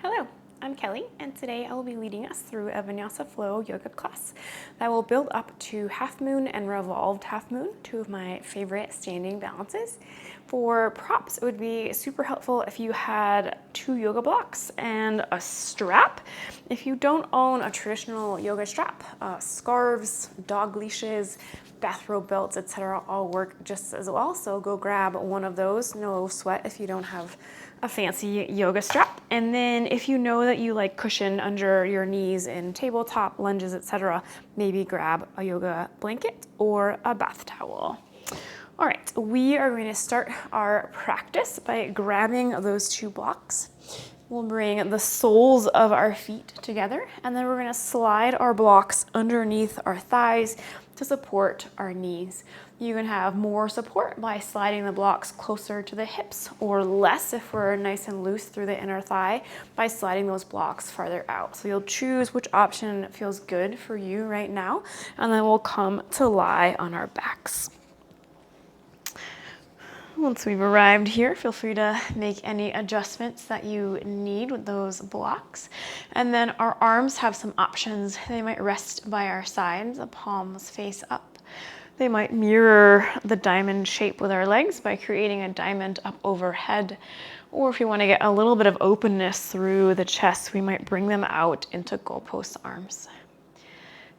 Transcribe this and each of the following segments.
Hello, I'm Kelly, and today I will be leading us through a Vinyasa flow yoga class that will build up to half moon and revolved half moon, two of my favorite standing balances. For props, it would be super helpful if you had 2 yoga blocks and a strap. If you don't own a traditional yoga strap, scarves, dog leashes, bathrobe belts, etc. all work just as well. So go grab one of those. No sweat if you don't have a fancy yoga strap. And then if you know that you like cushion under your knees in tabletop lunges, etc., maybe grab a yoga blanket or a bath towel. All right, we are going to start our practice by grabbing those 2 blocks. We'll bring the soles of our feet together, and then we're going to slide our blocks underneath our thighs to support our knees. You can have more support by sliding the blocks closer to the hips, or less if we're nice and loose through the inner thigh by sliding those blocks farther out. So you'll choose which option feels good for you right now, and then we'll come to lie on our backs. Once we've arrived here, feel free to make any adjustments that you need with those blocks. And then our arms have some options. They might rest by our sides, the palms face up. They might mirror the diamond shape with our legs by creating a diamond up overhead. Or if you want to get a little bit of openness through the chest, we might bring them out into goalpost arms.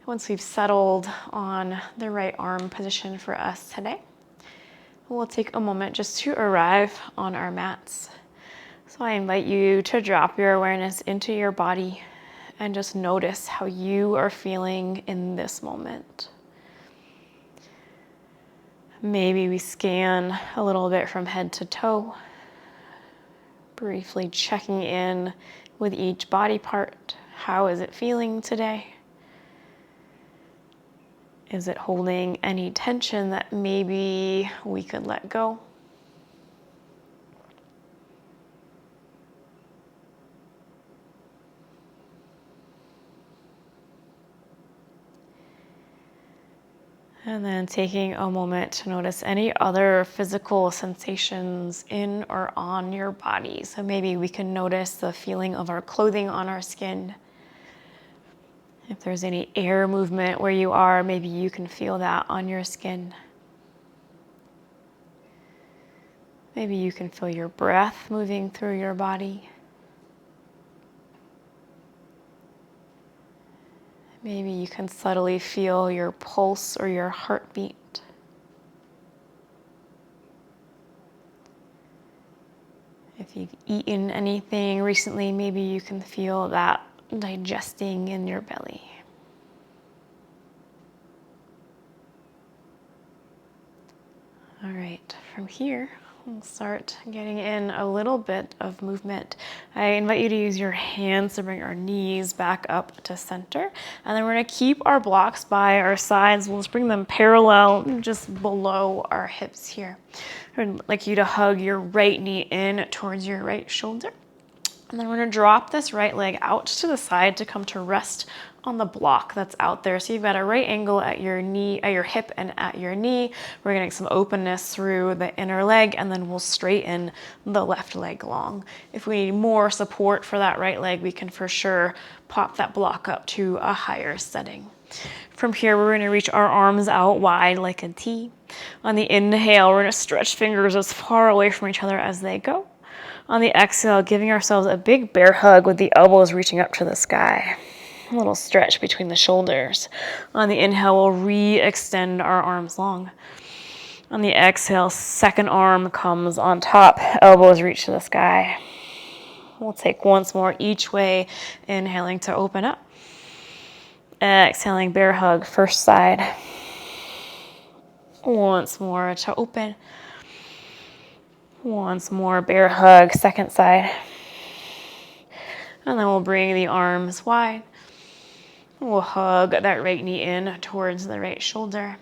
Once we've settled on the right arm position for us today, we'll take a moment just to arrive on our mats. So I invite you to drop your awareness into your body and just notice how you are feeling in this moment. Maybe we scan a little bit from head to toe, briefly checking in with each body part. How is it feeling today? Is it holding any tension that maybe we could let go? And then taking a moment to notice any other physical sensations in or on your body. So maybe we can notice the feeling of our clothing on our skin. If there's any air movement where you are, maybe you can feel that on your skin. Maybe you can feel your breath moving through your body. Maybe you can subtly feel your pulse or your heartbeat. If you've eaten anything recently, maybe you can feel that digesting in your belly. All right, from here, we'll start getting in a little bit of movement. I invite you to use your hands to bring our knees back up to center. And then we're gonna keep our blocks by our sides. We'll just bring them parallel just below our hips here. I'd like you to hug your right knee in towards your right shoulder. And then we're gonna drop this right leg out to the side to come to rest on the block that's out there. So you've got a right angle at your knee, at your hip and at your knee. We're gonna get some openness through the inner leg, and then we'll straighten the left leg long. If we need more support for that right leg, we can for sure pop that block up to a higher setting. From here, we're gonna reach our arms out wide like a T. On the inhale, we're gonna stretch fingers as far away from each other as they go. On the exhale, giving ourselves a big bear hug with the elbows reaching up to the sky. A little stretch between the shoulders. On the inhale, we'll re-extend our arms long. On the exhale, second arm comes on top, elbows reach to the sky. We'll take once more each way, inhaling to open up. Exhaling, bear hug, first side. Once more to open. Once more, bear hug, second side. And then we'll bring the arms wide. We'll hug that right knee in towards the right shoulder.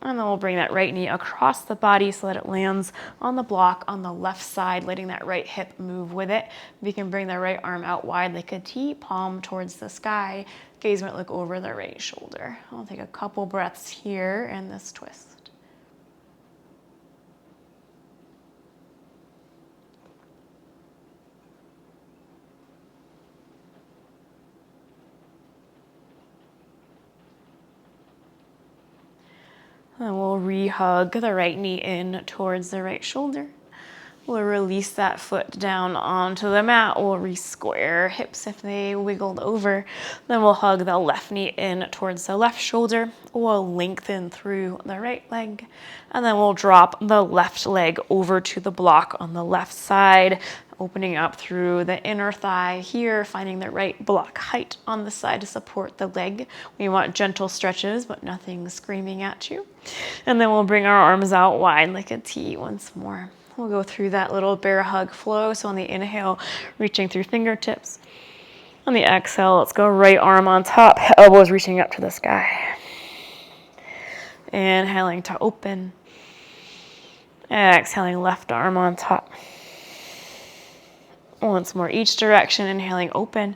And then we'll bring that right knee across the body so that it lands on the block on the left side, letting that right hip move with it. We can bring the right arm out wide like a T, palm towards the sky. Gaze might look over the right shoulder. I'll take a couple breaths here in this twist. And we'll re-hug the right knee in towards the right shoulder. We'll release that foot down onto the mat. We'll re-square hips if they wiggled over. Then we'll hug the left knee in towards the left shoulder. We'll lengthen through the right leg. And then we'll drop the left leg over to the block on the left side, opening up through the inner thigh here, finding the right block height on the side to support the leg. We want gentle stretches, but nothing screaming at you. And then we'll bring our arms out wide like a T once more. We'll go through that little bear hug flow. So on the inhale, reaching through fingertips. On the exhale, let's go right arm on top, elbows reaching up to the sky. Inhaling to open. Exhaling, left arm on top. Once more, each direction, inhaling, open.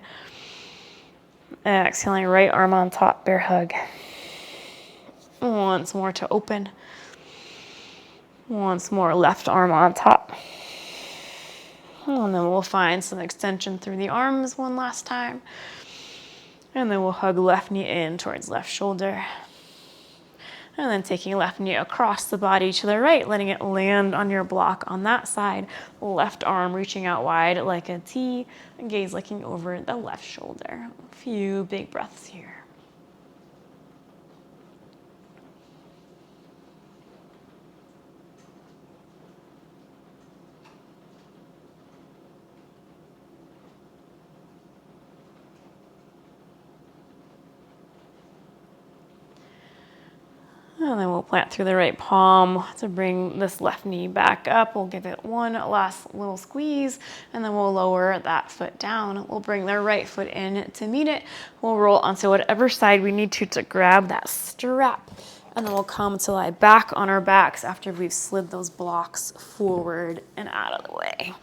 Exhaling, right arm on top, bear hug. Once more to open. Once more, left arm on top. And then we'll find some extension through the arms one last time. And then we'll hug left knee in towards left shoulder. And then taking left knee across the body to the right, letting it land on your block on that side. Left arm reaching out wide like a T, and gaze looking over the left shoulder. A few big breaths here. And then we'll plant through the right palm to bring this left knee back up. We'll give it one last little squeeze, and then we'll lower that foot down. We'll bring the right foot in to meet it. We'll roll onto whatever side we need to grab that strap. And then we'll come to lie back on our backs after we've slid those blocks forward and out of the way.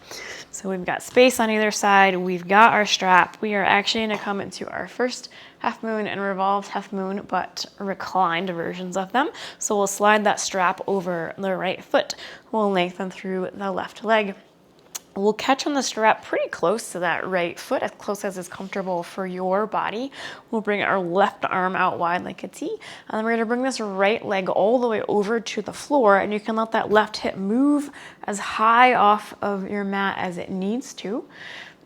So we've got space on either side. We've got our strap. We are actually going to come into our first half moon and revolved half moon, but reclined versions of them. So we'll slide that strap over the right foot. We'll lengthen through the left leg. We'll catch on the strap pretty close to that right foot, as close as is comfortable for your body. We'll bring our left arm out wide like a T, and then we're gonna bring this right leg all the way over to the floor, and you can let that left hip move as high off of your mat as it needs to.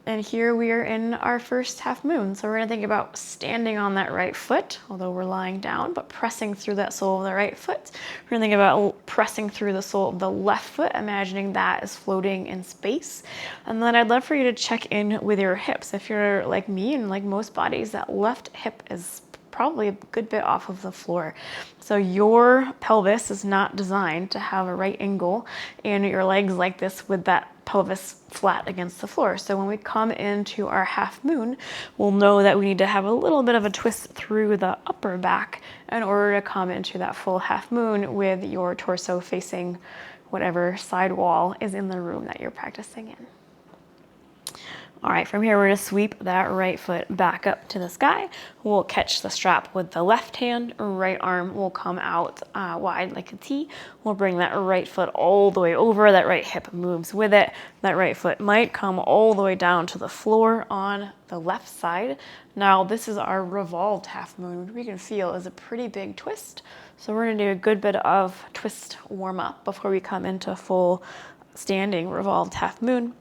And here we are in our first half moon. So we're gonna think about standing on that right foot, although we're lying down, but pressing through that sole of the right foot. We're gonna think about pressing through the sole of the left foot, imagining that is floating in space. And then I'd love for you to check in with your hips. If you're like me and like most bodies, that left hip is probably a good bit off of the floor. So your pelvis is not designed to have a right angle and your legs like this with that pelvis flat against the floor. So when we come into our half moon, we'll know that we need to have a little bit of a twist through the upper back in order to come into that full half moon with your torso facing whatever side wall is in the room that you're practicing in. All right, from here, we're gonna sweep that right foot back up to the sky. We'll catch the strap with the left hand. Right arm will come out wide like a T. We'll bring that right foot all the way over. That right hip moves with it. That right foot might come all the way down to the floor on the left side. Now, this is our revolved half moon, which we can feel is a pretty big twist. So we're gonna do a good bit of twist warm up before we come into full standing revolved half moon.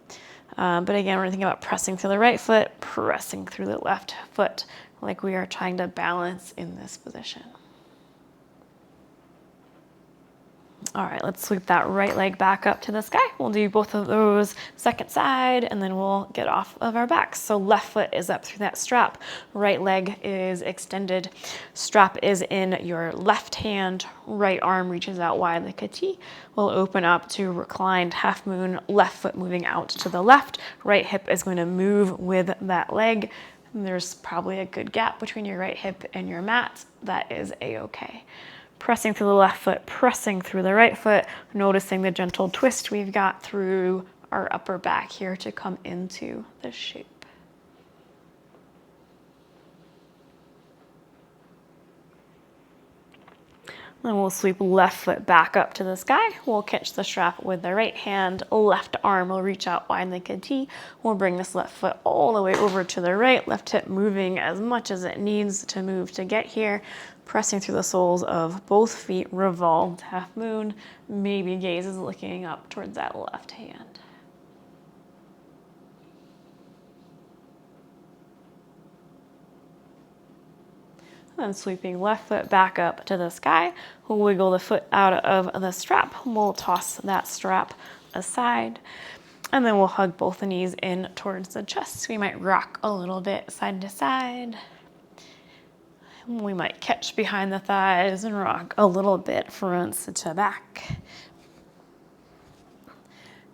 But again, we're thinking about pressing through the right foot, pressing through the left foot, like we are trying to balance in this position. All right, let's sweep that right leg back up to the sky. We'll do both of those second side, and then we'll get off of our backs. So left foot is up through that strap. Right leg is extended. Strap is in your left hand. Right arm reaches out wide like a T. We'll open up to reclined half moon, left foot moving out to the left. Right hip is going to move with that leg. And there's probably a good gap between your right hip and your mat. That is a-okay. Pressing through the left foot, pressing through the right foot, noticing the gentle twist we've got through our upper back here to come into this shape. Then we'll sweep left foot back up to the sky. We'll catch the strap with the right hand. Left arm will reach out wide like a T. We'll bring this left foot all the way over to the right. Left hip moving as much as it needs to move to get here. Pressing through the soles of both feet. Revolved half moon. Maybe gaze is looking up towards that left hand. Then sweeping left foot back up to the sky. We'll wiggle the foot out of the strap. We'll toss that strap aside. And then we'll hug both the knees in towards the chest. We might rock a little bit side to side. We might catch behind the thighs and rock a little bit front to back.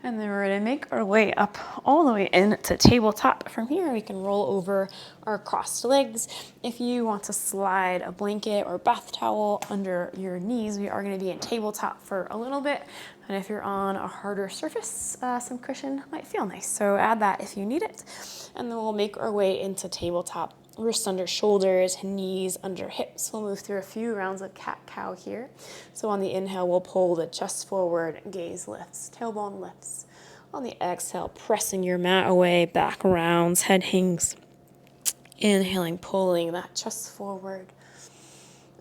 And then we're going to make our way up all the way into tabletop. From here, we can roll over our crossed legs. If you want to slide a blanket or bath towel under your knees, we are going to be in tabletop for a little bit. And if you're on a harder surface, some cushion might feel nice. So add that if you need it. And then we'll make our way into tabletop. Wrists under shoulders, knees under hips. We'll move through a few rounds of cat-cow here. So on the inhale, we'll pull the chest forward, gaze lifts, tailbone lifts. On the exhale, pressing your mat away, back rounds, head hangs. Inhaling, pulling that chest forward.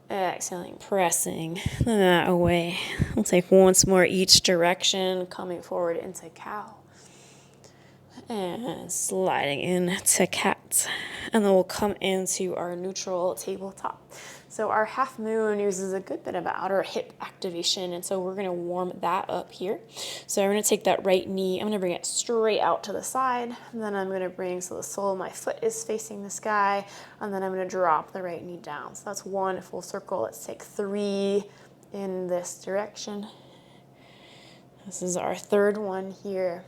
Exhaling, pressing the mat away. We'll take once more each direction, coming forward into cow. And sliding into cat. And then we'll come into our neutral tabletop. So our half moon uses a good bit of outer hip activation, and so we're going to warm that up here. So I'm going to take that right knee, I'm going to bring it straight out to the side, and then I'm going to bring, so the sole of my foot is facing the sky, and then I'm going to drop the right knee down. So that's one full circle. Let's take 3 in this direction. This is our third one here.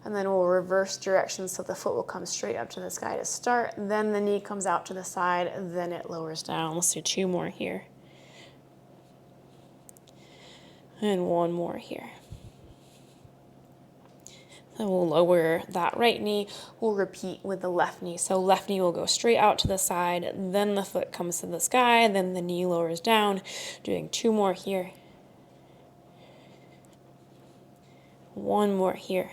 And then we'll reverse directions so the foot will come straight up to the sky to start. Then the knee comes out to the side, then it lowers down. Let's do 2 more here. And 1 more here. Then we'll lower that right knee. We'll repeat with the left knee. So left knee will go straight out to the side, then the foot comes to the sky, then the knee lowers down. Doing 2 more here. 1 more here.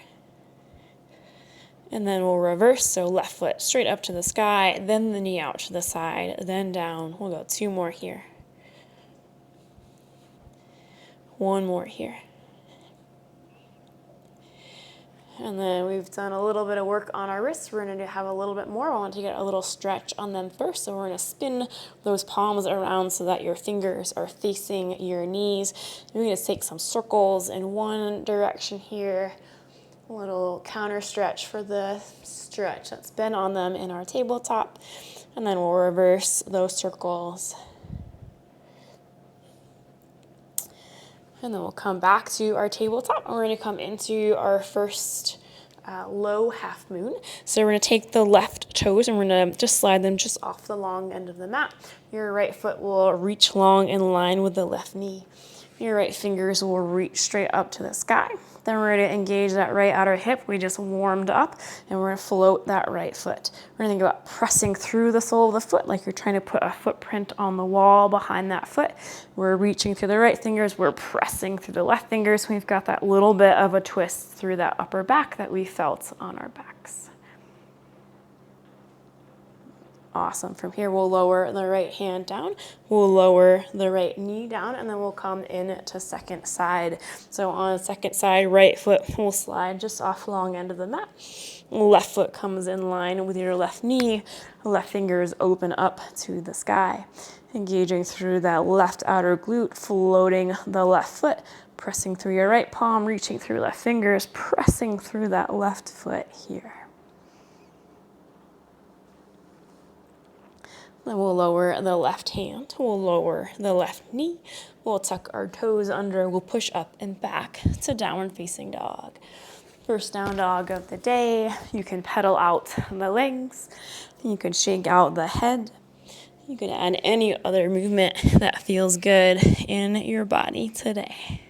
And then we'll reverse, so left foot straight up to the sky, then the knee out to the side, then down. We'll go 2 more here. 1 more here. And then we've done a little bit of work on our wrists. We're going to have a little bit more. I want to get a little stretch on them first. So we're going to spin those palms around so that your fingers are facing your knees. We're going to take some circles in one direction here. A little counter stretch for the stretch that's been on them in our tabletop. And then we'll reverse those circles. And then we'll come back to our tabletop, and we're going to come into our first low half moon. So we're going to take the left toes and we're going to just slide them just off the long end of the mat. Your right foot will reach long in line with the left knee. Your right fingers will reach straight up to the sky. Then we're going to engage that right outer hip we just warmed up, and we're going to float that right foot. We're going to think about pressing through the sole of the foot like you're trying to put a footprint on the wall behind that foot. We're reaching through the right fingers. We're pressing through the left fingers. We've got that little bit of a twist through that upper back that we felt on our backs. Awesome. From here, we'll lower the right hand down. We'll lower the right knee down, and then we'll come in to second side. So on second side, right foot will slide just off the long end of the mat. Left foot comes in line with your left knee. Left fingers open up to the sky. Engaging through that left outer glute, floating the left foot, pressing through your right palm, reaching through left fingers, pressing through that left foot here. Then we'll lower the left hand, we'll lower the left knee, we'll tuck our toes under, we'll push up and back to downward facing dog. First down dog of the day. You can pedal out the legs, you can shake out the head, you can add any other movement that feels good in your body today.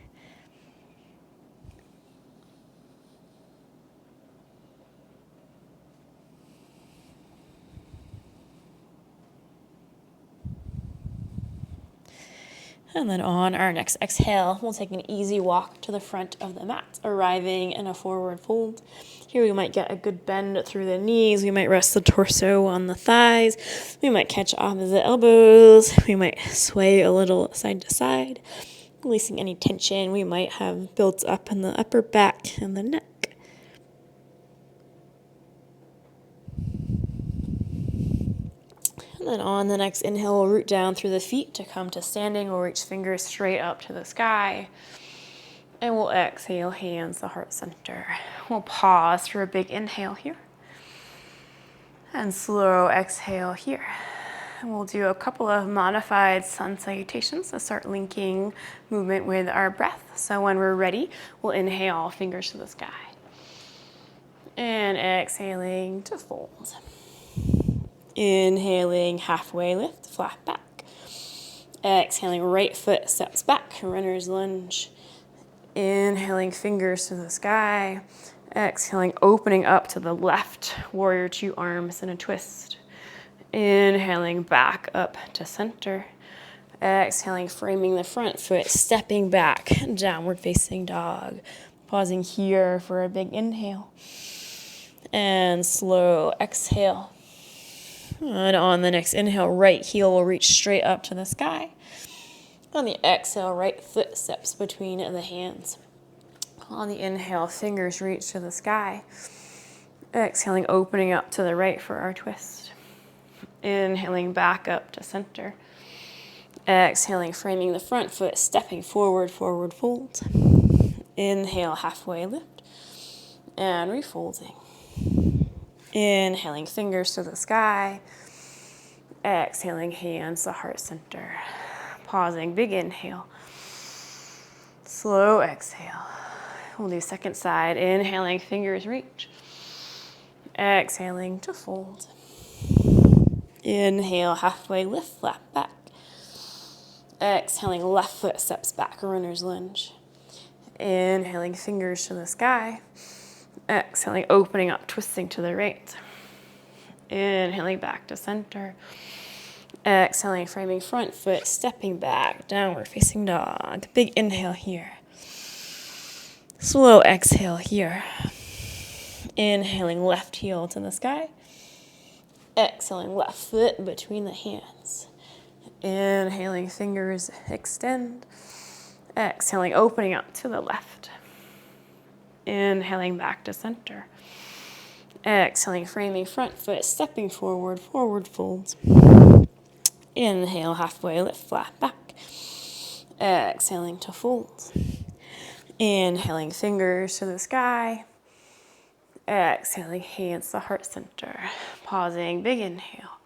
And then on our next exhale, we'll take an easy walk to the front of the mat, arriving in a forward fold. Here we might get a good bend through the knees. We might rest the torso on the thighs. We might catch opposite elbows. We might sway a little side to side, releasing any tension we might have built up in the upper back and the neck. And then on the next inhale, we'll root down through the feet to come to standing. We'll reach fingers straight up to the sky. And we'll exhale, hands to heart center. We'll pause for a big inhale here. And slow exhale here. And we'll do a couple of modified sun salutations to start linking movement with our breath. So when we're ready, we'll inhale, fingers to the sky. And exhaling to fold. Inhaling, halfway lift, flat back. Exhaling, right foot steps back, runner's lunge. Inhaling, fingers to the sky. Exhaling, opening up to the left, warrior two, arms in a twist. Inhaling, back up to center. Exhaling, framing the front foot, stepping back, downward facing dog. Pausing here for a big inhale. And slow exhale. And on the next inhale, right heel will reach straight up to the sky. On the exhale, right foot steps between the hands. On the inhale, fingers reach to the sky. Exhaling, opening up to the right for our twist. Inhaling, back up to center. Exhaling, framing the front foot, stepping forward, forward fold. Inhale, halfway lift. And refolding. Inhaling, fingers to the sky. Exhaling, hands to heart center. Pausing, big inhale. Slow exhale. We'll do second side. Inhaling, fingers reach. Exhaling to fold. Inhale, halfway lift, flat back. Exhaling, left foot steps back, runner's lunge. Inhaling, fingers to the sky. Exhaling, opening up, twisting to the right. Inhaling, back to center. Exhaling, framing front foot, stepping back, downward facing dog. Big inhale here. Slow exhale here. Inhaling, left heel to the sky. Exhaling, left foot between the hands. Inhaling, fingers extend. Exhaling, opening up to the left. Inhaling, back to center. Exhaling, framing front foot, stepping forward, forward fold. Inhale, halfway lift, flat back. Exhaling to fold. Inhaling, fingers to the sky. Exhaling, hands to heart center. Pausing, big inhale.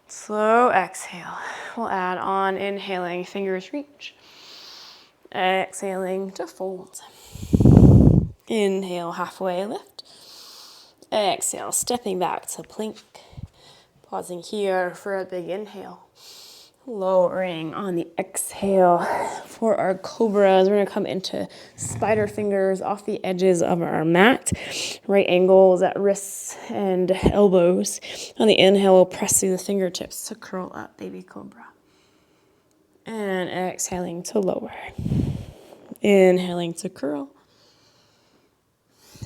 Slow exhale. We'll add on, inhaling, fingers reach. Exhaling to fold. Inhale, halfway lift. Exhale, stepping back to plank. Pausing here for a big inhale. Lowering on the exhale for our cobras. We're going to come into spider fingers off the edges of our mat. Right angles at wrists and elbows. On the inhale, we'll press through the fingertips to curl up, baby cobra. And exhaling to lower. Inhaling to curl.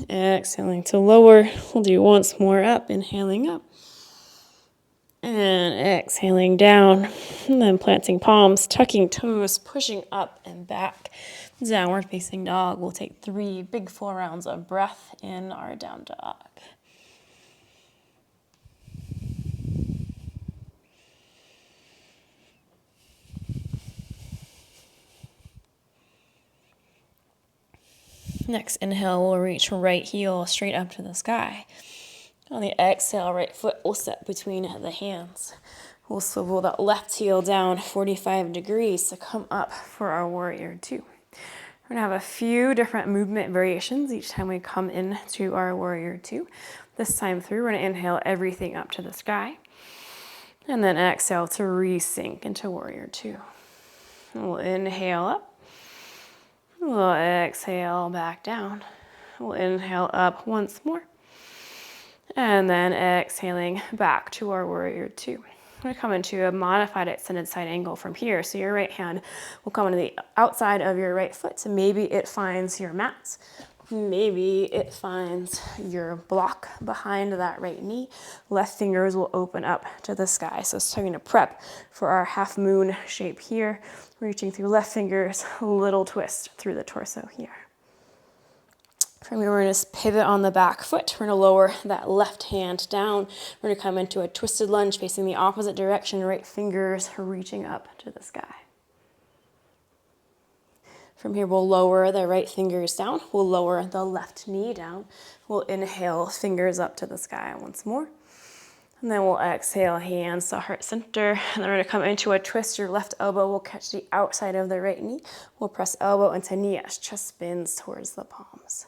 Exhaling to lower. We'll do once more up, inhaling up. And exhaling down. And then planting palms, tucking toes, pushing up and back. Downward facing dog. We'll take 3 big full rounds of breath in our down dog. Next inhale, we'll reach right heel straight up to the sky. On the exhale, right foot will step between the hands. We'll swivel that left heel down 45 degrees to come up for our warrior two. We're gonna have a few different movement variations each time we come into our warrior two. This time through, we're gonna inhale everything up to the sky. And then exhale to re-sink into warrior two. We'll inhale up. We'll exhale back down. We'll inhale up once more. And then exhaling back to our warrior two. I'm going to come into a modified extended side angle from here. So your right hand will come into the outside of your right foot. So maybe it finds your mat. Maybe it finds your block behind that right knee. Left fingers will open up to the sky. So starting to prep for our half moon shape here. Reaching through left fingers, a little twist through the torso here. From here, we're going to pivot on the back foot. We're going to lower that left hand down. We're going to come into a twisted lunge facing the opposite direction, right fingers reaching up to the sky. From here, we'll lower the right fingers down. We'll lower the left knee down. We'll inhale, fingers up to the sky once more. And then we'll exhale, hands to heart center. And then we're going to come into a twist. Your left elbow will catch the outside of the right knee. We'll press elbow into knee as chest spins towards the palms.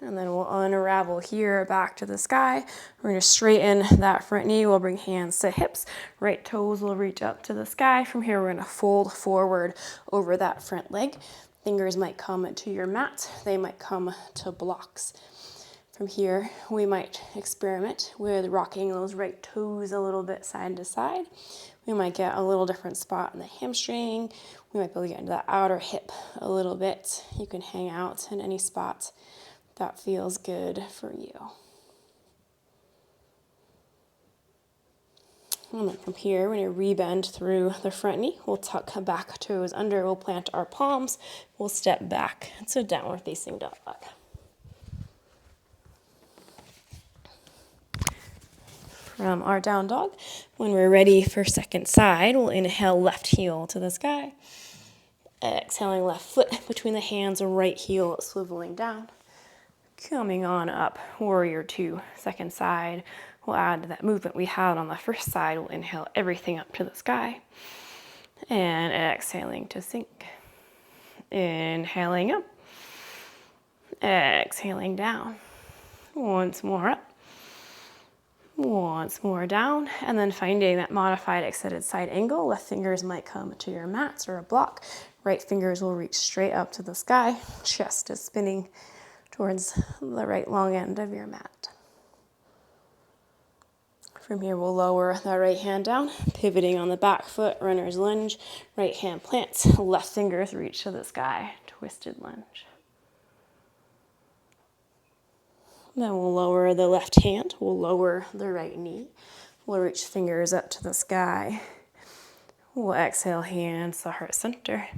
And then we'll unravel here back to the sky. We're going to straighten that front knee. We'll bring hands to hips. Right toes will reach up to the sky. From here, we're going to fold forward over that front leg. Fingers might come to your mat. They might come to blocks. From here, we might experiment with rocking those right toes a little bit side to side. We might get a little different spot in the hamstring. We might be able to get into the outer hip a little bit. You can hang out in any spot that feels good for you. And then from here, we're going to rebend through the front knee. We'll tuck back toes under. We'll plant our palms. We'll step back to downward facing dog. From our down dog, when we're ready for second side, we'll inhale left heel to the sky. Exhaling left foot between the hands, right heel swiveling down. Coming on up, warrior two, second side. We'll add to that movement we had on the first side. We'll inhale everything up to the sky. And exhaling to sink. Inhaling up. Exhaling down. Once more up. Once more down. And then finding that modified extended side angle. Left fingers might come to your mats or a block. Right fingers will reach straight up to the sky. Chest is spinning towards the right long end of your mat. From here, we'll lower the right hand down, pivoting on the back foot, runner's lunge. Right hand plants, left fingers reach to the sky, twisted lunge. Then we'll lower the left hand, we'll lower the right knee. We'll reach fingers up to the sky. We'll exhale, hands to heart center.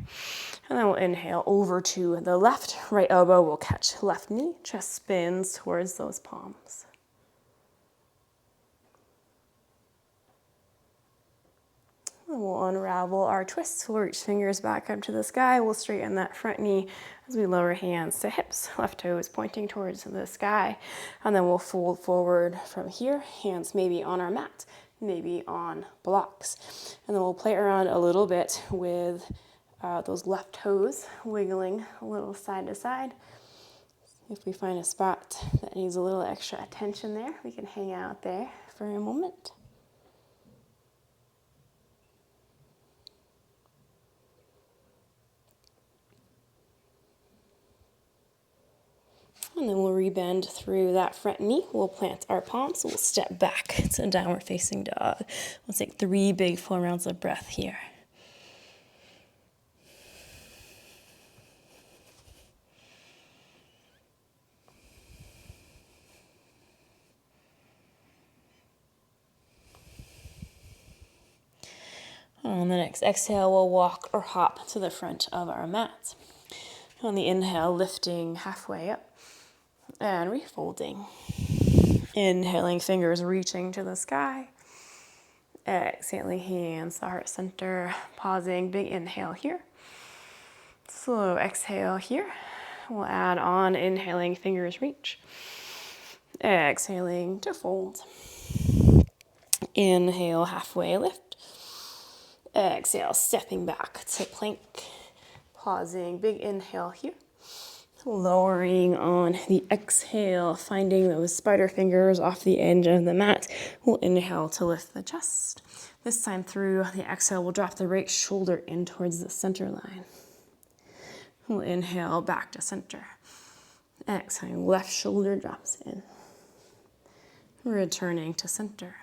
And then we'll inhale over to the left. Right elbow will catch left knee. Chest spins towards those palms. And we'll unravel our twists. We'll reach fingers back up to the sky. We'll straighten that front knee as we lower hands to hips. Left toes pointing towards the sky. And then we'll fold forward from here. Hands maybe on our mat, maybe on blocks. And then we'll play around a little bit with those left toes wiggling a little side to side. If we find a spot that needs a little extra attention there, we can hang out there for a moment. And then we'll rebend through that front knee. We'll plant our palms. We'll step back to downward facing dog. We'll take 3 big full rounds of breath here. On the next exhale, we'll walk or hop to the front of our mat. On the inhale, lifting halfway up and refolding. Inhaling, fingers reaching to the sky. Exhaling, hands to heart center. Pausing, big inhale here. Slow exhale here. We'll add on, inhaling, fingers reach. Exhaling to fold. Inhale, halfway lift. Exhale, stepping back to plank. Pausing, big inhale here. Lowering on the exhale, finding those spider fingers off the edge of the mat. We'll inhale to lift the chest. This time through the exhale, we'll drop the right shoulder in towards the center line. We'll inhale back to center. Exhaling, left shoulder drops in. returning to center.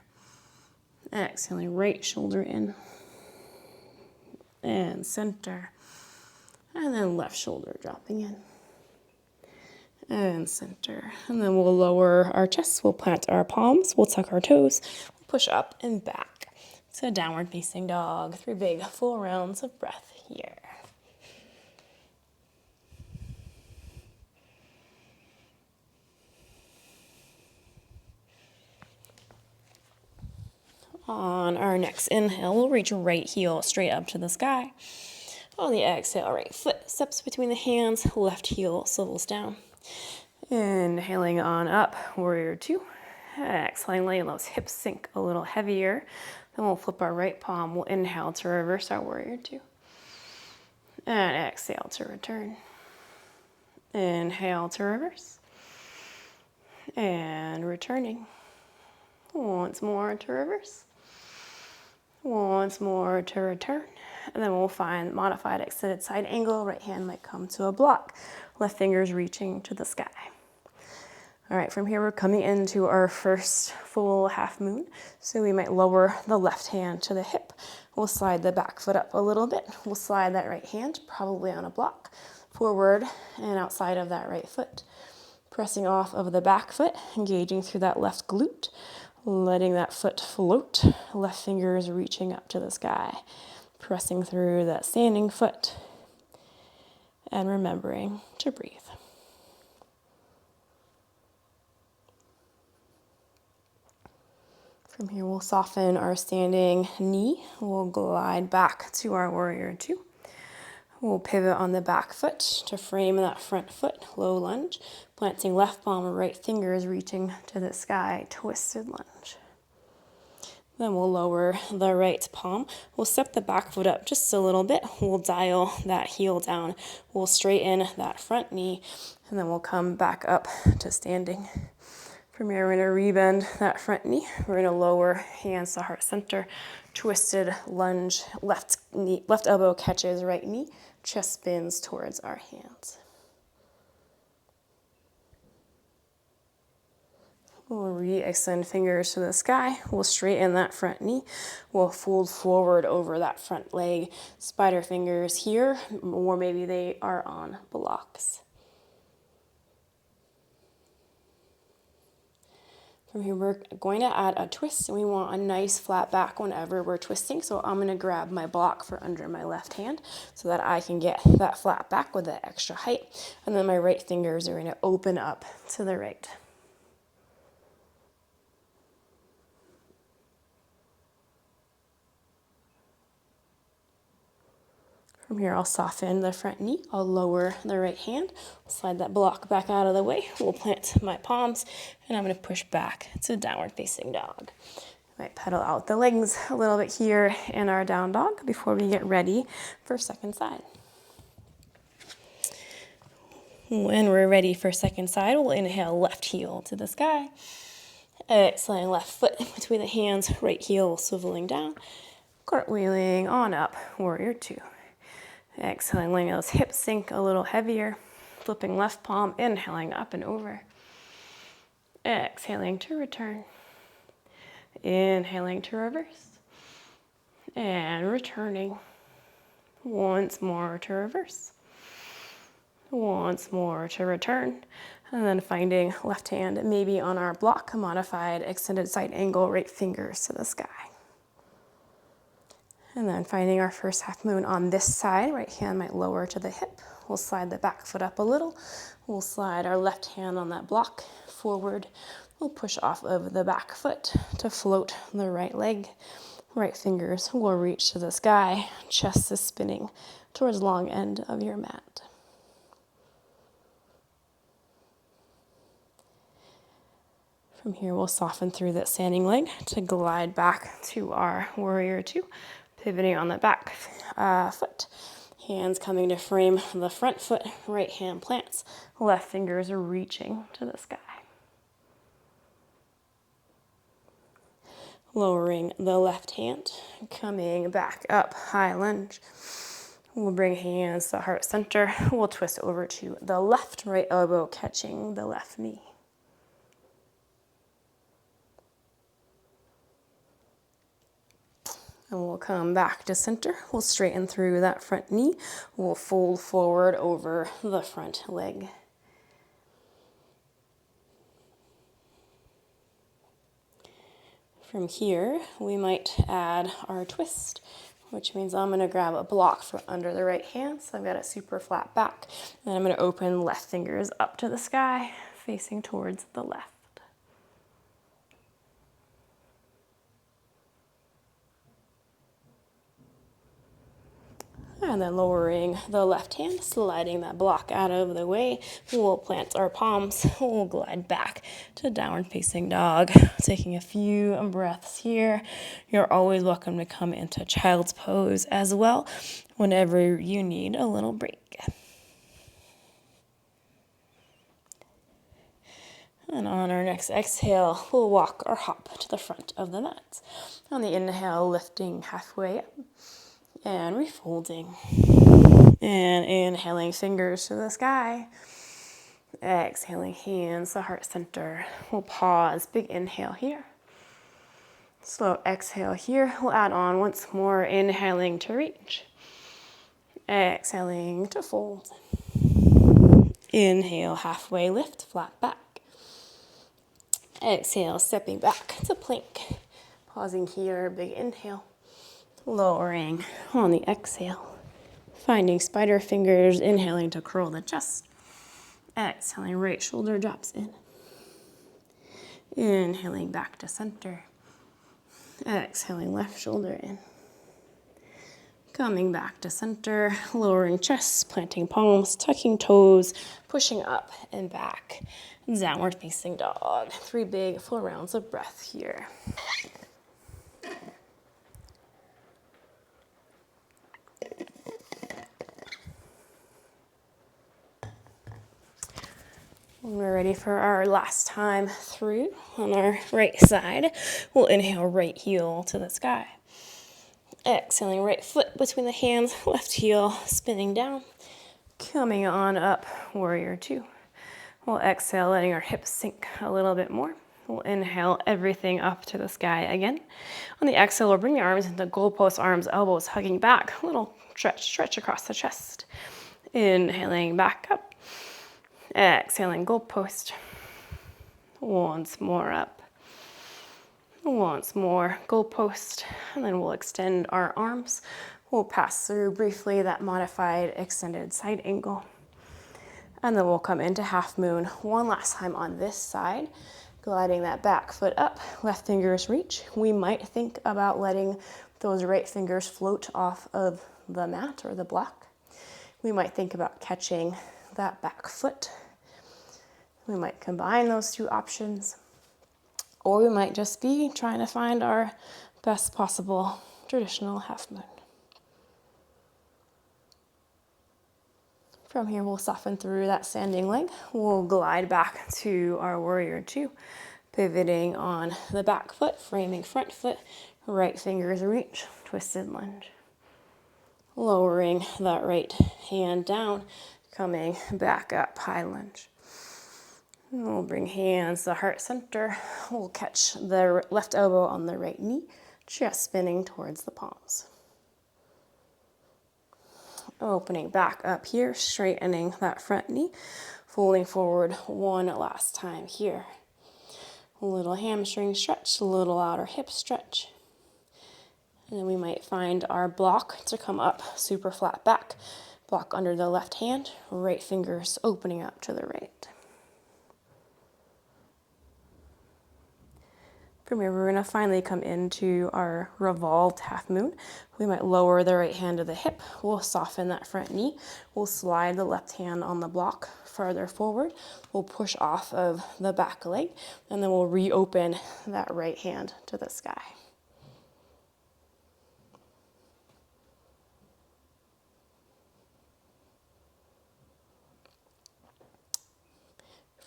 Exhaling, right shoulder in and center. And then left shoulder dropping in and center. And then we'll lower our chest, we'll plant our palms, we'll tuck our toes, push up and back. So downward facing dog, 3 big full rounds of breath here. On our next inhale, we'll reach right heel straight up to the sky. On the exhale, right foot steps between the hands, left heel swivels down. Inhaling on up, warrior 2. Exhaling, letting those hips sink a little heavier. Then we'll flip our right palm. We'll inhale to reverse our warrior 2. And exhale to return. Inhale to reverse. And returning. Once more to reverse. Once more to return. And then we'll find modified extended side angle. Right hand might come to a block. Left fingers reaching to the sky. All right, from here we're coming into our first full half moon. So we might lower the left hand to the hip. We'll slide the back foot up a little bit. We'll slide that right hand, probably on a block, forward and outside of that right foot. Pressing off of the back foot, engaging through that left glute, letting that foot float, left fingers reaching up to the sky. Pressing through that standing foot and remembering to breathe. From here, we'll soften our standing knee. We'll glide back to our warrior 2. We'll pivot on the back foot to frame that front foot, low lunge. Planting left palm, right fingers reaching to the sky, twisted lunge. Then we'll lower the right palm. We'll step the back foot up just a little bit. We'll dial that heel down. We'll straighten that front knee, and then we'll come back up to standing. From here, we're going to rebend that front knee. We're going to lower hands to heart center. Twisted lunge, left elbow catches right knee. Chest spins towards our hands. We'll re-extend fingers to the sky. We'll straighten that front knee. We'll fold forward over that front leg. Spider fingers here, or maybe they are on blocks. From here, we're going to add a twist, and we want a nice flat back whenever we're twisting. So I'm going to grab my block for under my left hand so that I can get that flat back with the extra height. And then my right fingers are going to open up to the right. From here, I'll soften the front knee. I'll lower the right hand. Slide that block back out of the way. We'll plant my palms, and I'm going to push back to downward facing dog. Might pedal out the legs a little bit here in our down dog before we get ready for second side. When we're ready for second side, we'll inhale left heel to the sky. Exhaling left foot between the hands, right heel swiveling down. Cartwheeling on up, warrior 2. Exhaling, letting those hips sink a little heavier. Flipping left palm, inhaling up and over. Exhaling to return. Inhaling to reverse. And returning. Once more to reverse. Once more to return. And then finding left hand maybe on our block, modified extended side angle, right fingers to the sky. And then finding our first half moon on this side, right hand might lower to the hip. We'll slide the back foot up a little. We'll slide our left hand on that block forward. We'll push off of the back foot to float the right leg. Right fingers will reach to the sky. Chest is spinning towards the long end of your mat. From here, we'll soften through that standing leg to glide back to our warrior 2. Pivoting on the back foot. Hands coming to frame the front foot. Right hand plants. Left fingers are reaching to the sky. Lowering the left hand. Coming back up. High lunge. We'll bring hands to heart center. We'll twist over to the left. Right elbow catching the left knee. And we'll come back to center. We'll straighten through that front knee. We'll fold forward over the front leg. From here, we might add our twist, which means I'm gonna grab a block from under the right hand. So I've got a super flat back. And I'm gonna open left fingers up to the sky, facing towards the left. And then lowering the left hand, sliding that block out of the way. We'll plant our palms. We'll glide back to downward facing dog. Taking a few breaths here. You're always welcome to come into child's pose as well whenever you need a little break. And on our next exhale, we'll walk or hop to the front of the mat. On the inhale, lifting halfway up and refolding. And inhaling, fingers to the sky. Exhaling, hands to heart center. We'll pause, big inhale here. Slow exhale here. We'll add on once more, inhaling to reach. Exhaling to fold. Inhale, halfway lift, flat back. Exhale, stepping back to plank. Pausing here, big inhale. Lowering on the exhale. Finding spider fingers, inhaling to curl the chest. Exhaling, right shoulder drops in. Inhaling back to center. Exhaling, left shoulder in. Coming back to center, lowering chest, planting palms, tucking toes, pushing up and back. Downward facing dog. 3 big full rounds of breath here. When we're ready for our last time through on our right side, we'll inhale right heel to the sky. Exhaling right foot between the hands, left heel spinning down. Coming on up, warrior 2. We'll exhale, letting our hips sink a little bit more. We'll inhale everything up to the sky again. On the exhale, we'll bring the arms into goalpost, arms, elbows hugging back. A little stretch across the chest. Inhaling back up. Exhaling, goalpost. Once more up. Once more, goalpost. And then we'll extend our arms. We'll pass through briefly that modified extended side angle. And then we'll come into half moon one last time on this side. Gliding that back foot up, left fingers reach. We might think about letting those right fingers float off of the mat or the block. We might think about catching that back foot. We might combine those 2 options, or we might just be trying to find our best possible traditional half moon. From here, we'll soften through that standing leg. We'll glide back to our warrior 2, pivoting on the back foot, framing front foot, right fingers reach, twisted lunge. Lowering that right hand down, coming back up, high lunge. We'll bring hands to heart center. We'll catch the left elbow on the right knee, just spinning towards the palms. Opening back up here, straightening that front knee, folding forward one last time here. A little hamstring stretch, a little outer hip stretch. And then we might find our block to come up, super flat back. Block under the left hand, right fingers opening up to the right. From here, we're going to finally come into our revolved half moon. We might lower the right hand to the hip. We'll soften that front knee. We'll slide the left hand on the block farther forward. We'll push off of the back leg, and then we'll reopen that right hand to the sky.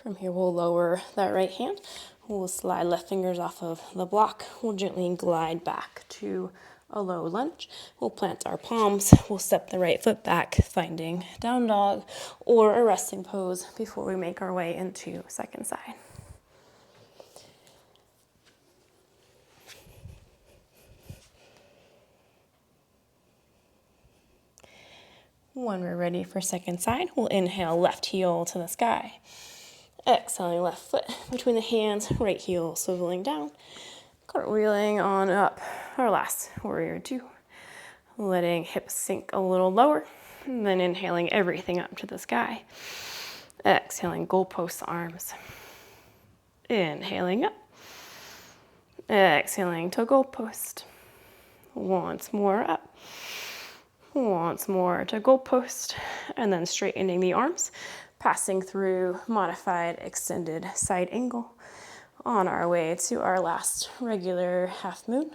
From here, we'll lower that right hand. We'll slide left fingers off of the block. We'll gently glide back to a low lunge. We'll plant our palms. We'll step the right foot back, finding down dog or a resting pose before we make our way into second side. When we're ready for second side, we'll inhale, left heel to the sky. Exhaling, left foot between the hands, right heel swiveling down. Cartwheeling on up. Our last warrior two. Letting hips sink a little lower. And then inhaling everything up to the sky. Exhaling, goalpost arms. Inhaling up. Exhaling to goalpost. Once more up. Once more to goalpost. And then straightening the arms. Passing through modified extended side angle. On our way to our last regular half moon.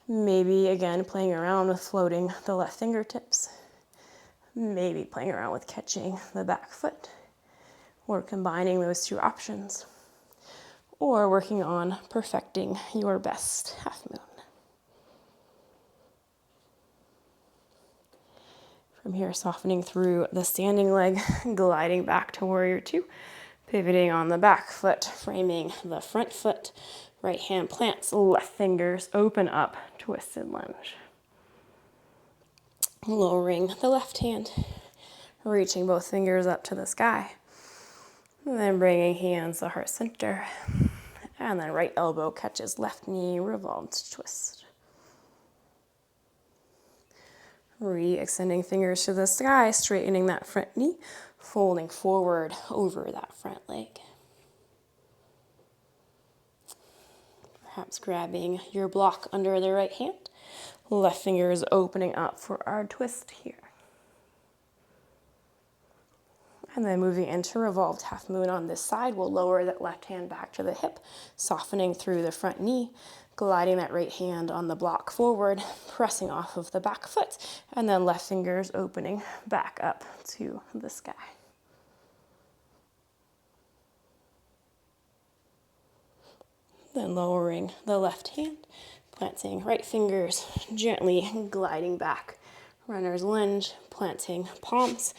Maybe again playing around with floating the left fingertips. Maybe playing around with catching the back foot. Or combining those two options. Or working on perfecting your best half moon. From here, softening through the standing leg, gliding back to warrior two, pivoting on the back foot, framing the front foot, right hand plants, left fingers open up, twisted lunge. Lowering the left hand, reaching both fingers up to the sky, and then bringing hands to heart center, and then right elbow catches left knee, revolved twist. Re-extending fingers to the sky, straightening that front knee, folding forward over that front leg. Perhaps grabbing your block under the right hand, left fingers opening up for our twist here. And then moving into revolved half moon on this side, we'll lower that left hand back to the hip, softening through the front knee, gliding that right hand on the block forward, pressing off of the back foot, and then left fingers opening back up to the sky. Then lowering the left hand, planting right fingers, gently gliding back. Runner's lunge, planting palms,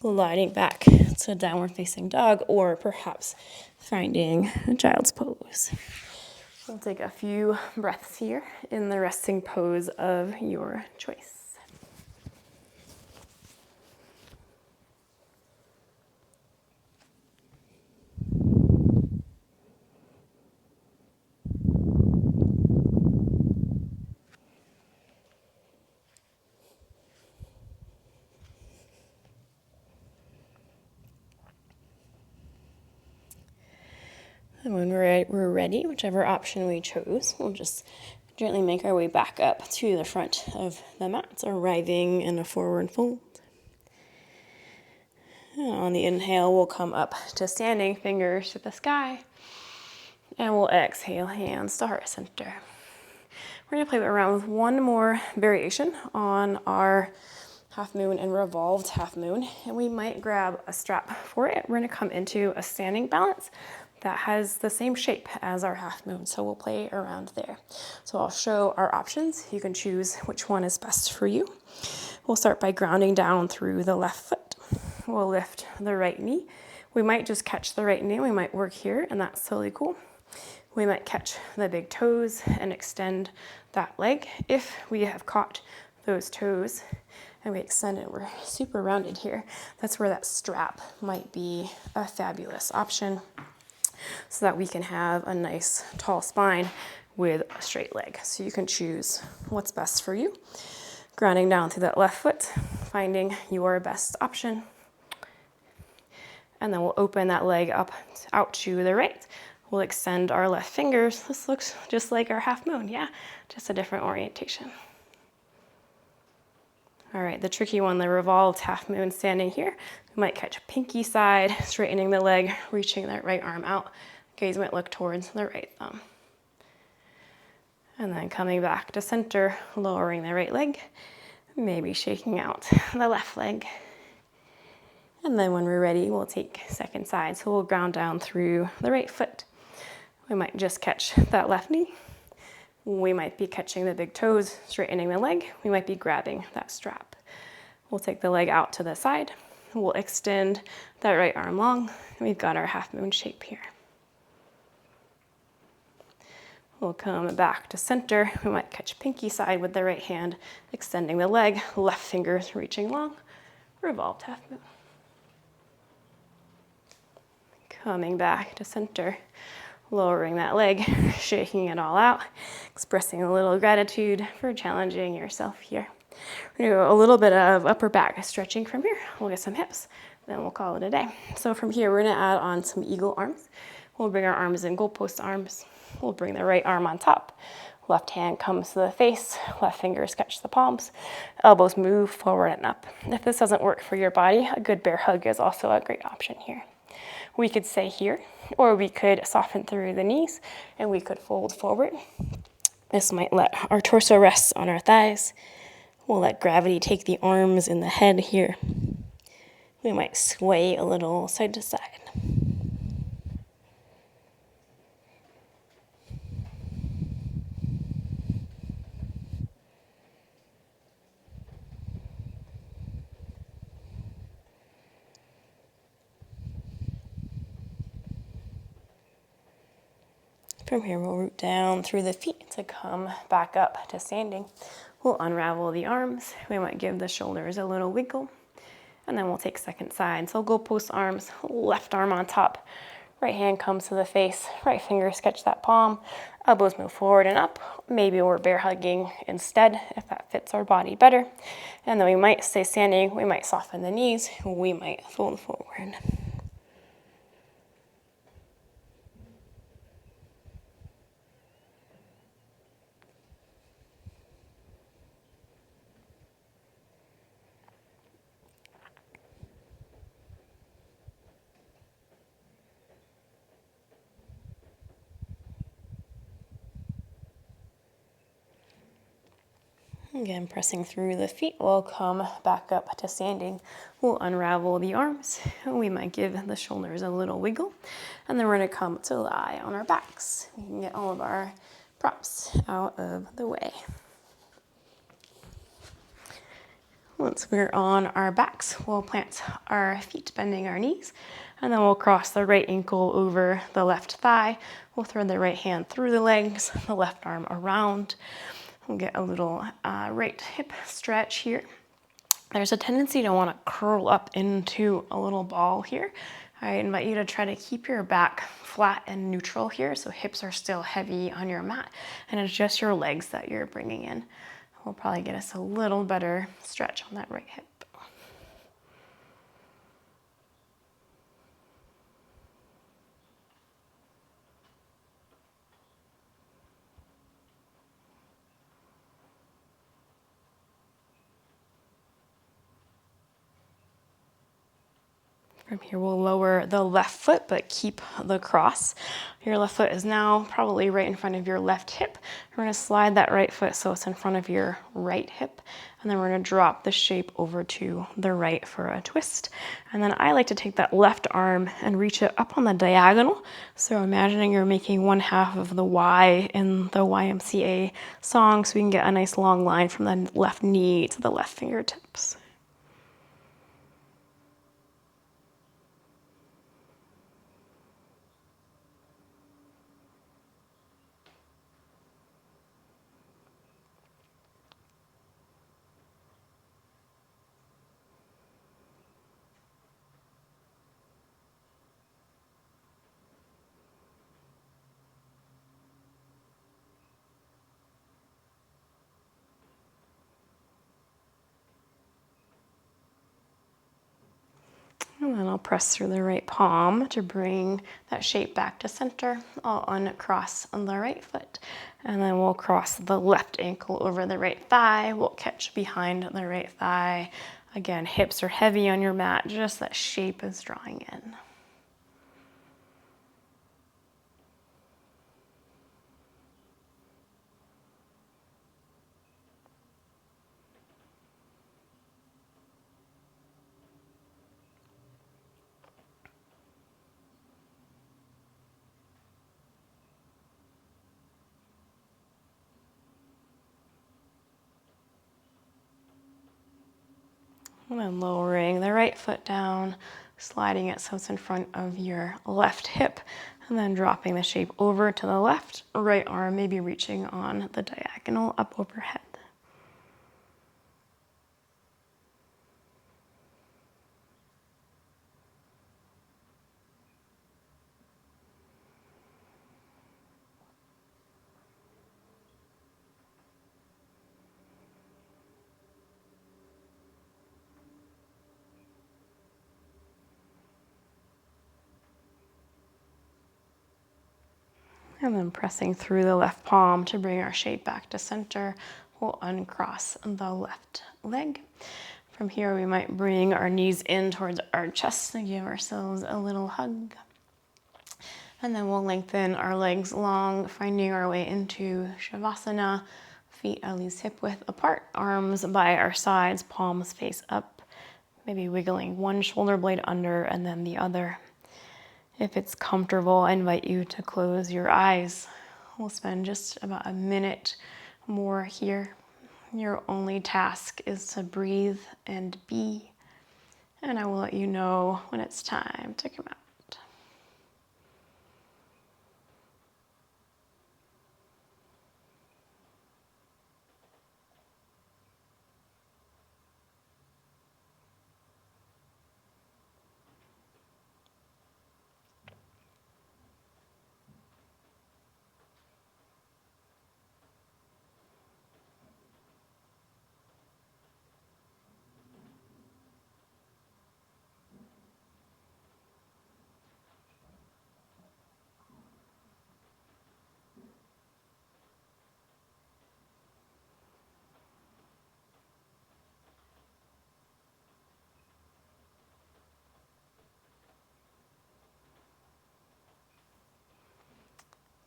gliding back to downward facing dog, or perhaps finding a child's pose. We'll take a few breaths here in the resting pose of your choice. And when we're ready, whichever option we chose, we'll just gently make our way back up to the front of the mat, arriving in a forward fold. And on the inhale, we'll come up to standing, fingers to the sky. And we'll exhale, hands to heart center. We're going to play around with one more variation on our half moon and revolved half moon. And we might grab a strap for it. We're going to come into a standing balance that has the same shape as our half moon. So we'll play around there. So I'll show our options. You can choose which one is best for you. We'll start by grounding down through the left foot. We'll lift the right knee. We might just catch the right knee. We might work here, and that's totally cool. We might catch the big toes and extend that leg. If we have caught those toes and we extend it, we're super rounded here. That's where that strap might be a fabulous option, so that we can have a nice tall spine with a straight leg. So you can choose what's best for you. Grounding down through that left foot, finding your best option. And then we'll open that leg up out to the right. We'll extend our left fingers. This looks just like our half moon, yeah? Just a different orientation. All right, the tricky one, the revolved half moon, standing here. We might catch a pinky side, straightening the leg, reaching that right arm out. Gaze might look towards the right thumb. And then coming back to center, lowering the right leg, maybe shaking out the left leg. And then when we're ready, we'll take second side. So we'll ground down through the right foot. We might just catch that left knee. We might be catching the big toes, straightening the leg. We might be grabbing that strap. We'll take the leg out to the side. We'll extend that right arm long. And we've got our half moon shape here. We'll come back to center. We might catch pinky side with the right hand, extending the leg, left fingers reaching long. revolved half moon. Coming back to center, lowering that leg, shaking it all out, expressing a little gratitude for challenging yourself here. We're gonna go a little bit of upper back stretching from here. We'll get some hips, then we'll call it a day. So from here, we're gonna add on some eagle arms. We'll bring our arms in goalpost arms. We'll bring the right arm on top. Left hand comes to the face, left fingers catch the palms, elbows move forward and up. If this doesn't work for your body, a good bear hug is also a great option here. We could stay here, or we could soften through the knees, and we could fold forward. This might let our torso rest on our thighs. We'll let gravity take the arms and the head here. We might sway a little side to side. From here, we'll root down through the feet to come back up to standing. We'll unravel the arms. We might give the shoulders a little wiggle. And then we'll take second side. So goalpost arms, left arm on top. Right hand comes to the face. Right fingers catch that palm. Elbows move forward and up. Maybe we're bear hugging instead if that fits our body better. And then we might stay standing. We might soften the knees. We might fold forward. Again, pressing through the feet, we'll come back up to standing. We'll unravel the arms. We might give the shoulders a little wiggle. And then we're gonna come to lie on our backs. We can get all of our props out of the way. Once we're on our backs, we'll plant our feet, bending our knees, and then we'll cross the right ankle over the left thigh. We'll thread the right hand through the legs, the left arm around. We'll get a little right hip stretch here. There's a tendency to want to curl up into a little ball here. I invite you to try to keep your back flat and neutral here, so hips are still heavy on your mat, and it's just your legs that you're bringing in. We'll probably get us a little better stretch on that right hip. From here, we'll lower the left foot, but keep the cross. Your left foot is now probably right in front of your left hip. We're gonna slide that right foot so it's in front of your right hip. And then we're gonna drop the shape over to the right for a twist. And then I like to take that left arm and reach it up on the diagonal. So imagining you're making one half of the Y in the YMCA song, so we can get a nice long line from the left knee to the left fingertips. And then I'll press through the right palm to bring that shape back to center. I'll uncross on the right foot. And then we'll cross the left ankle over the right thigh. We'll catch behind the right thigh. Again, hips are heavy on your mat, just that shape is drawing in. And then lowering the right foot down, sliding it so it's in front of your left hip, and then dropping the shape over to the left, right arm maybe reaching on the diagonal up overhead. And then pressing through the left palm to bring our shape back to center, we'll uncross the left leg. From here, we might bring our knees in towards our chest and give ourselves a little hug. And then we'll lengthen our legs long, finding our way into Shavasana. Feet at least hip width apart, arms by our sides, palms face up. Maybe wiggling one shoulder blade under and then the other. If it's comfortable, I invite you to close your eyes. We'll spend just about a minute more here. Your only task is to breathe and be. And I will let you know when it's time to come out.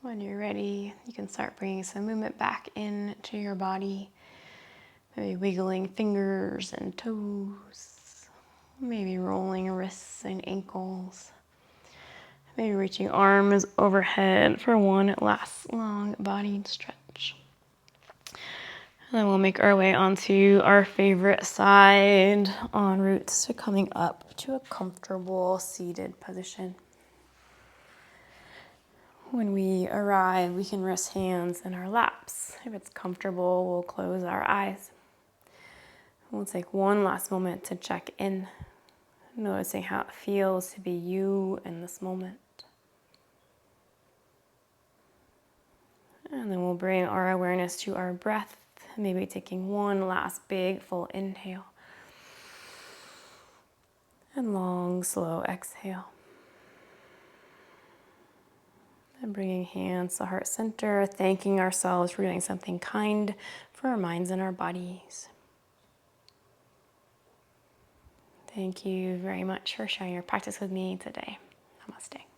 When you're ready, you can start bringing some movement back into your body. Maybe wiggling fingers and toes. Maybe rolling wrists and ankles. Maybe reaching arms overhead for one last long bodied stretch. And then we'll make our way onto our favorite side en route to coming up to a comfortable seated position. When we arrive, we can rest hands in our laps. If it's comfortable, we'll close our eyes. We'll take one last moment to check in, noticing how it feels to be you in this moment. And then we'll bring our awareness to our breath, maybe taking one last big full inhale. And long, slow exhale. And bringing hands to heart center, thanking ourselves for doing something kind for our minds and our bodies. Thank you very much for sharing your practice with me today. Namaste.